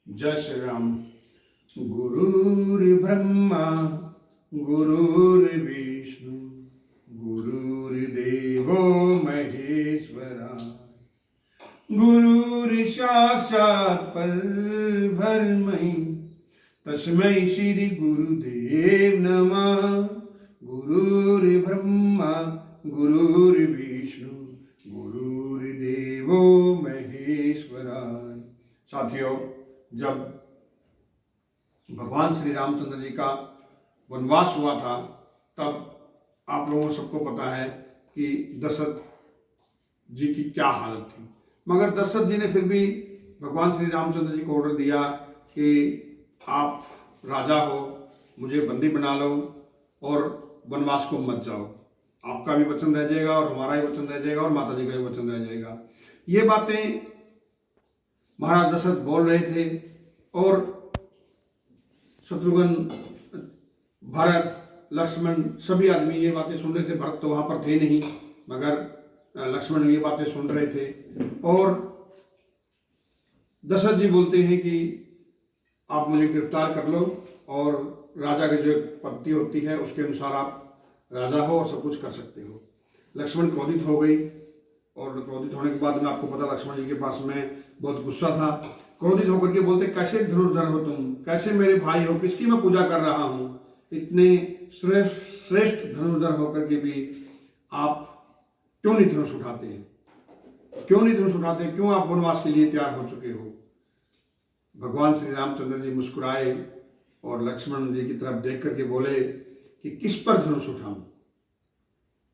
जय श्री राम। गुरुर्ब्रह्मा गुरुर्विष्णु गुरुर्देवो महेश्वरा गुरुर्साक्षात् परब्रह्म तस्मै श्री गुरुदेव नमः। गुरुर्ब्रह्मा गुरुर्विष्णु गुरुर्देवो महेश्वरा। साथियों, जब भगवान श्री रामचंद्र जी का वनवास हुआ था तब आप लोगों सबको पता है कि दशरथ जी की क्या हालत थी, मगर दशरथ जी ने फिर भी भगवान श्री रामचंद्र जी को ऑर्डर दिया कि आप राजा हो, मुझे बंदी बना लो और वनवास को मत जाओ। आपका भी वचन रह जाएगा और हमारा भी वचन रह जाएगा और माता जी का भी वचन रह जाएगा। ये बातें महाराज दशरथ बोल रहे थे और शत्रुघ्न, भरत, लक्ष्मण सभी आदमी ये बातें सुन रहे थे। भरत तो वहाँ पर थे नहीं, मगर लक्ष्मण ये बातें सुन रहे थे। और दशरथ जी बोलते हैं कि आप मुझे गिरफ्तार कर लो और राजा की जो एक पद्धति होती है उसके अनुसार आप राजा हो और सब कुछ कर सकते हो। लक्ष्मण क्रोधित हो गई और क्रोधित होने के बाद में आपको पता लक्ष्मण जी के पास में बहुत गुस्सा था। क्रोधित होकर के बोलते, कैसे धनुर्धर हो तुम, कैसे मेरे भाई हो, किसकी मैं पूजा कर रहा हूँ, इतने श्रेष्ठ धनुर्धर होकर के भी आप क्यों नहीं धनुष उठाते हैं, क्यों नहीं धनुष उठाते, क्यों आप वनवास के लिए तैयार हो चुके हो। भगवान श्री रामचंद्र जी मुस्कुराए और लक्ष्मण जी की तरफ देख करके बोले कि किस पर धनुष उठाऊं,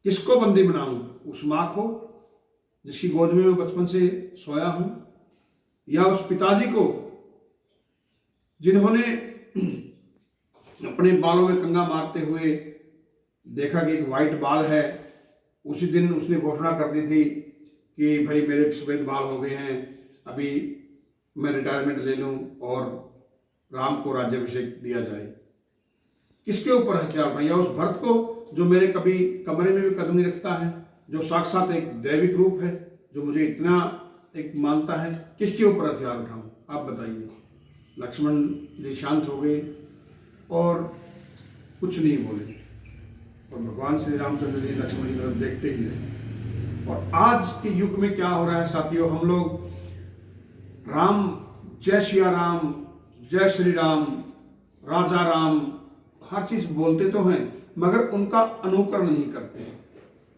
किसको बंदी बनाऊं, उस माँ को जिसकी गोद में मैं बचपन से सोया हूं, या उस पिताजी को जिन्होंने अपने बालों में कंघा मारते हुए देखा कि एक वाइट बाल है। उसी दिन उसने घोषणा कर दी थी कि भाई मेरे सफेद बाल हो गए हैं, अभी मैं रिटायरमेंट ले लूं और राम को राज्याभिषेक दिया जाए। किसके ऊपर हथियार उठाया? या उस भरत को जो मेरे कभी कमरे में भी कदम नहीं रखता है, जो साक्षात एक दैविक रूप है, जो मुझे इतना एक मानता है, किसके ऊपर हथियार उठाऊं? आप बताइए। लक्ष्मण जी शांत हो गए और कुछ नहीं बोले और भगवान श्री रामचंद्र जी लक्ष्मण की तरफ देखते ही रहे। और आज के युग में क्या हो रहा है साथियों, हम लोग राम, जय सिया राम, जय श्री राम, राजा राम, हर चीज बोलते तो हैं मगर उनका अनुकरण नहीं करते।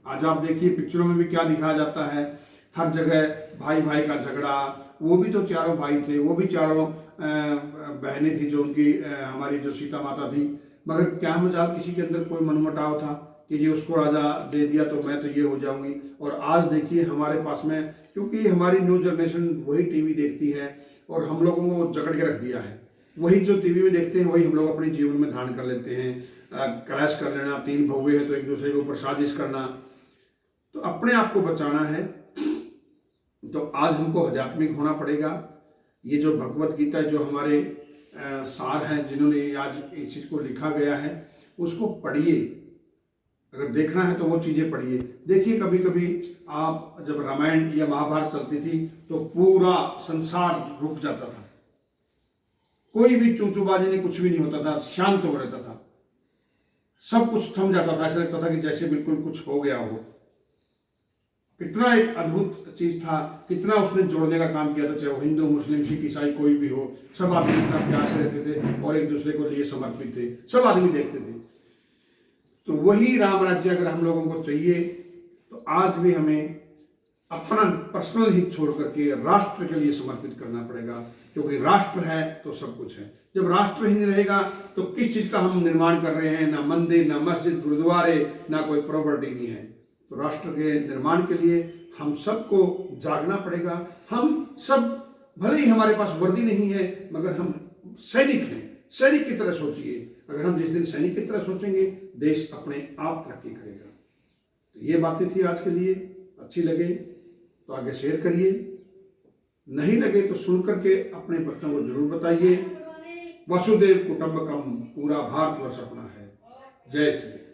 आज आप देखिए पिक्चरों में भी क्या दिखाया जाता है, हर जगह भाई भाई का झगड़ा। वो भी तो चारों भाई थे, वो भी चारों बहनें थी जो उनकी हमारी जो सीता माता थी, मगर क्या मजाल किसी के अंदर कोई मनमुटाव था कि ये उसको राजा दे दिया तो मैं तो ये हो जाऊंगी। और आज देखिए हमारे पास में, क्योंकि हमारी न्यू जनरेशन वही टीवी देखती है और हम लोगों को जकड़ के रख दिया है, वही जो टीवी में देखते हैं वही हम लोग अपने जीवन में धारण कर लेते हैं। क्लैश कर लेना, तीन भौवे हैं तो एक दूसरे के ऊपर साजिश करना। तो अपने आप को बचाना है तो आज हमको आध्यात्मिक होना पड़ेगा। ये जो भगवत गीता जो हमारे सार हैं, जिन्होंने आज इस चीज़ को लिखा गया है, उसको पढ़िए। अगर देखना है तो वो चीज़ें पढ़िए। देखिए कभी कभी आप जब रामायण या महाभारत चलती थी तो पूरा संसार रुक जाता था, कोई भी चूचूबाजी नहीं, कुछ भी नहीं होता था, शांत हो रहता था, सब कुछ थम जाता था, ऐसा लगता था कि जैसे बिल्कुल कुछ हो गया हो। कितना एक अद्भुत चीज था, कितना उसने जोड़ने का काम किया था। चाहे वो हिंदू, मुस्लिम, सिख, ईसाई कोई भी हो, सब आदमी इतना प्यार से रहते थे और एक दूसरे को लिए समर्पित थे, सब आदमी देखते थे। तो वही राम राज्य अगर हम लोगों को चाहिए तो आज भी हमें अपना पर्सनल हित छोड़ करके राष्ट्र के लिए समर्पित करना पड़ेगा, क्योंकि राष्ट्र है तो सब कुछ है। जब राष्ट्र ही नहीं रहेगा तो किस चीज का हम निर्माण कर रहे हैं? ना मंदिर, ना मस्जिद, गुरुद्वारे, ना कोई प्रॉपर्टी नहीं है। तो राष्ट्र के निर्माण के लिए हम सबको जागना पड़ेगा। हम सब, भले ही हमारे पास वर्दी नहीं है, मगर हम सैनिक हैं। सैनिक की तरह सोचिए। अगर हम जिस दिन सैनिक की तरह सोचेंगे, देश अपने आप तरक्की करेगा। तो ये बातें थी आज के लिए। अच्छी लगे तो आगे शेयर करिए, नहीं लगे तो सुन करके अपने बच्चों को जरूर बताइए। वसुदेव कुटुंबकम, पूरा भारतवर्ष अपना है। जय श्री।